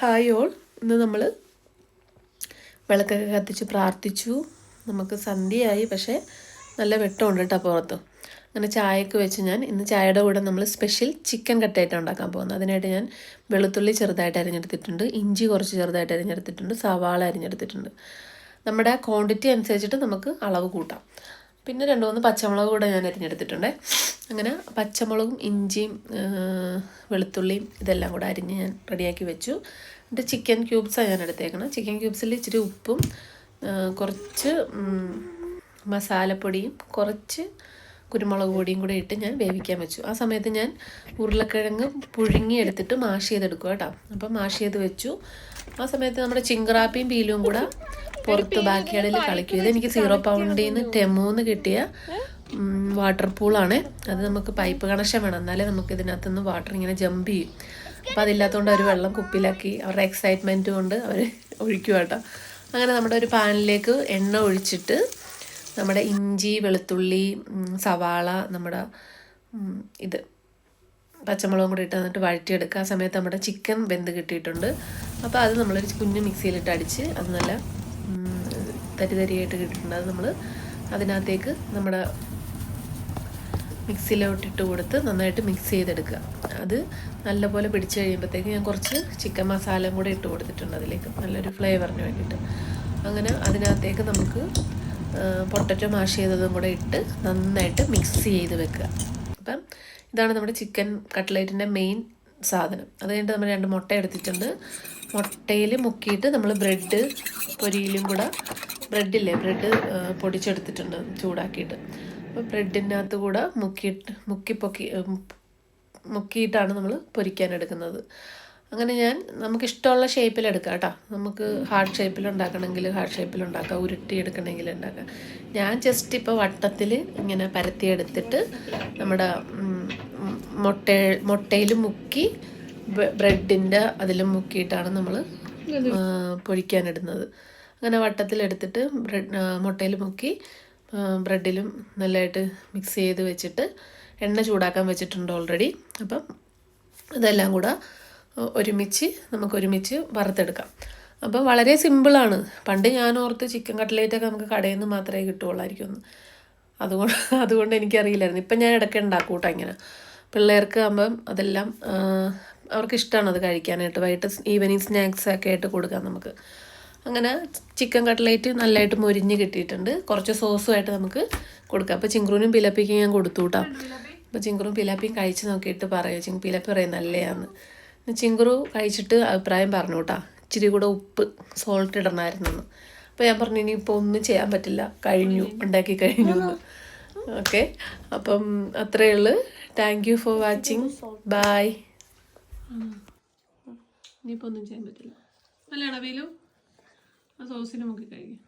Hi all. ഇന്ന് നമ്മൾ വിളക്കൊക്കെ കത്തിച്ച് പ്രാർത്ഥിച്ചു. നമുക്ക് സന്ധ്യയായി, പക്ഷേ നല്ല വെട്ടമുണ്ട് കേട്ടോ പുറത്ത്. അങ്ങനെ ചായയൊക്കെ വെച്ച് ഞാൻ ഇന്ന് ചായയുടെ കൂടെ നമ്മൾ സ്പെഷ്യൽ ചിക്കൻ കട്ടായിട്ട് ഉണ്ടാക്കാൻ പോകുന്നത്. അതിനായിട്ട് ഞാൻ വെളുത്തുള്ളി ചെറുതായിട്ട് അരിഞ്ഞെടുത്തിട്ടുണ്ട്, ഇഞ്ചി കുറച്ച് ചെറുതായിട്ട് അരിഞ്ഞെടുത്തിട്ടുണ്ട്, സവാള അരിഞ്ഞെടുത്തിട്ടുണ്ട്. നമ്മുടെ ക്വാണ്ടിറ്റി അനുസരിച്ചിട്ട് നമുക്ക് അളവ് കൂട്ടാം. പിന്നെ 2-3 പച്ചമുളക് കൂടെ ഞാൻ അരിഞ്ഞെടുത്തിട്ടുണ്ട്. അങ്ങനെ പച്ചമുളകും ഇഞ്ചിയും വെളുത്തുള്ളിയും ഇതെല്ലാം കൂടെ അരിഞ്ഞ് ഞാൻ റെഡിയാക്കി വെച്ചു. എന്നിട്ട് ചിക്കൻ ക്യൂബ്സാണ് ഞാൻ എടുത്തേക്കണം. ചിക്കൻ ക്യൂബ്സിൽ ഇച്ചിരി ഉപ്പും കുറച്ച് മസാലപ്പൊടിയും കുറച്ച് കുരുമുളക് പൊടിയും കൂടെ ഇട്ട് ഞാൻ വേവിക്കാൻ വെച്ചു. ആ സമയത്ത് ഞാൻ ഉരുളക്കിഴങ്ങ് പുഴുങ്ങിയെടുത്തിട്ട് മാഷ് ചെയ്തെടുക്കുക കേട്ടോ. അപ്പം മാഷ് ചെയ്ത് വെച്ചു. ആ സമയത്ത് നമ്മുടെ ചിങ്ക്രാപ്പിയും പീലും കൂടെ പുറത്ത് ബാക്കിയാടിൽ കളിക്കും. ഇതെനിക്ക് 0 പൗണ്ടിൽ നിന്ന് ടെമൂന്ന് കിട്ടിയ വാട്ടർ പൂളാണ്. അത് നമുക്ക് പൈപ്പ് കണക്ഷൻ വേണം, എന്നാലേ നമുക്ക് ഇതിനകത്തുനിന്ന് വാട്ടർ ഇങ്ങനെ ജമ്പ് ചെയ്യും. അപ്പോൾ അതില്ലാത്തതുകൊണ്ട് അവർ വെള്ളം കുപ്പിയിലാക്കി അവരുടെ എക്സൈറ്റ്മെൻറ്റ് കൊണ്ട് അവർ ഒഴിക്കുക കേട്ടോ. അങ്ങനെ നമ്മുടെ ഒരു പാനിലേക്ക് എണ്ണ ഒഴിച്ചിട്ട് നമ്മുടെ ഇഞ്ചി വെളുത്തുള്ളി സവാള നമ്മുടെ ഇത് പച്ചമുളകും കൂടി ഇട്ട് എന്നിട്ട് വഴറ്റിയെടുക്കുക. ആ സമയത്ത് നമ്മുടെ ചിക്കൻ വെന്ത് കിട്ടിയിട്ടുണ്ട്. അപ്പോൾ അത് നമ്മളൊരു കുഞ്ഞ് മിക്സിയിലിട്ട് അടിച്ച് അത് നല്ല തരിതരിയായിട്ട് കിട്ടിയിട്ടുണ്ട്. അത് നമ്മൾ അതിനകത്തേക്ക് നമ്മുടെ മിക്സിയിലോട്ടിട്ട് കൊടുത്ത് നന്നായിട്ട് മിക്സ് ചെയ്തെടുക്കുക. അത് നല്ലപോലെ പിടിച്ച് കഴിയുമ്പോഴത്തേക്ക് ഞാൻ കുറച്ച് ചിക്കൻ മസാലയും കൂടെ ഇട്ട് കൊടുത്തിട്ടുണ്ട് അതിലേക്ക്, നല്ലൊരു ഫ്ലേവറിന് വേണ്ടിയിട്ട്. അങ്ങനെ അതിനകത്തേക്ക് നമുക്ക് പൊട്ടറ്റോ മാഷ് ചെയ്തതും കൂടെ ഇട്ട് നന്നായിട്ട് മിക്സ് ചെയ്ത് വെക്കുക. അപ്പം ഇതാണ് നമ്മുടെ ചിക്കൻ കട്ട്ലേറ്റിൻ്റെ മെയിൻ സാധനം. അത് കഴിഞ്ഞിട്ട് നമ്മൾ 2 മുട്ട എടുത്തിട്ടുണ്ട്. മുട്ടയിൽ മുക്കിയിട്ട് നമ്മൾ ബ്രെഡ് പൊരിയിലും കൂടെ ബ്രെഡ് പൊടിച്ചെടുത്തിട്ടുണ്ട് ചൂടാക്കിയിട്ട്. അപ്പോൾ ബ്രെഡിനകത്ത് കൂടെ മുക്കിയിട്ടാണ് നമ്മൾ പൊരിക്കാനെടുക്കുന്നത്. അങ്ങനെ ഞാൻ നമുക്കിഷ്ടമുള്ള ഷേപ്പിലെടുക്കാം കേട്ടോ. നമുക്ക് ഹാർട്ട് ഷേപ്പിലുണ്ടാക്കണമെങ്കിൽ ഹാർട്ട് ഷേപ്പിലുണ്ടാക്കാം, ഉരുട്ടി എടുക്കണമെങ്കിൽ ഉണ്ടാക്കാം. ഞാൻ ജസ്റ്റ് ഇപ്പോൾ വട്ടത്തിൽ ഇങ്ങനെ പരത്തിയെടുത്തിട്ട് നമ്മുടെ മുട്ടയിൽ മുക്കി ബ്രെഡിൻ്റെ അതിലും മുക്കിയിട്ടാണ് നമ്മൾ പൊരിക്കാനിടുന്നത്. അങ്ങനെ വട്ടത്തിലെടുത്തിട്ട് മുട്ടയിൽ മുക്കി ബ്രെഡിലും നല്ലതായിട്ട് മിക്സ് ചെയ്ത് വെച്ചിട്ട് എണ്ണ ചൂടാക്കാൻ വെച്ചിട്ടുണ്ട് ഓൾറെഡി. അപ്പം ഇതെല്ലാം കൂടെ ഒരുമിച്ച് വറുത്തെടുക്കാം. അപ്പം വളരെ സിമ്പിളാണ്. പണ്ട് ഞാൻ ഓർത്ത് ചിക്കൻ കട്ട്ലേറ്റൊക്കെ നമുക്ക് കടയിൽ നിന്ന് മാത്രമേ കിട്ടുകയുള്ളായിരിക്കും. അതുകൊണ്ട് എനിക്കറിയില്ലായിരുന്നു. ഇപ്പം ഞാൻ ഇടയ്ക്ക് ഉണ്ടാക്കും കേട്ടോ. ഇങ്ങനെ പിള്ളേർക്ക് ആകുമ്പം അതെല്ലാം അവർക്ക് ഇഷ്ടമാണ് അത് കഴിക്കാനായിട്ട്. വൈകിട്ട് ഈവനിങ് സ്നാക്സൊക്കെ ആയിട്ട് കൊടുക്കാം നമുക്ക്. അങ്ങനെ ചിക്കൻ കട്ട്ലേറ്റ് നല്ലതായിട്ട് മൊരിഞ്ഞ് കിട്ടിയിട്ടുണ്ട്. കുറച്ച് സോസുമായിട്ട് നമുക്ക് കൊടുക്കാം. അപ്പോൾ ചിങ്ക്രൂനും പിലപ്പിക്കും ഞാൻ കൊടുത്തു കേട്ടോ. അപ്പോൾ ചിങ്ക്രൂനും പിലപ്പിയും കഴിച്ച് നോക്കിയിട്ട് പറയും, പിലപ്പി പറയും നല്ലതാന്ന്. ചിങ്ക്രു കഴിച്ചിട്ട് അഭിപ്രായം പറഞ്ഞു കേട്ടോ, ഇച്ചിരി കൂടെ ഉപ്പ് സോൾട്ട് ഇടണമായിരുന്നെന്ന്. അപ്പോൾ ഞാൻ പറഞ്ഞു ഇനിയിപ്പോൾ ഒന്നും ചെയ്യാൻ പറ്റില്ല, ഉണ്ടാക്കി കഴിഞ്ഞു എന്ന്. ഓക്കെ, അപ്പം അത്രയേ ഉള്ളൂ. Thank you for watching. Bye. ഇനിയിപ്പോൾ ഒന്നും ചെയ്യാൻ പറ്റില്ല. നല്ല ഇടവേലും ആ സോസിന് നമുക്ക് കഴിക്കാം.